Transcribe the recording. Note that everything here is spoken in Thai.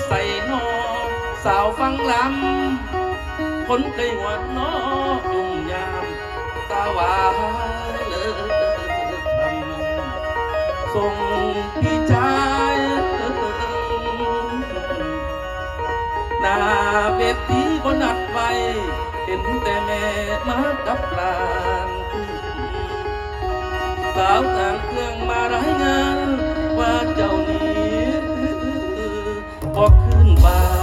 ใส่นอสาวฟังลำคนเคยหัวน้อยุ่มยามตาหวานเลิศทำส่งพี่ชายหน้าเวทีก็นัดไว้เห็นแต่แม่มากับหลานสาวต่างเครื่องมารายงานว่าเจ้านี้บอกขึ้นบ้าน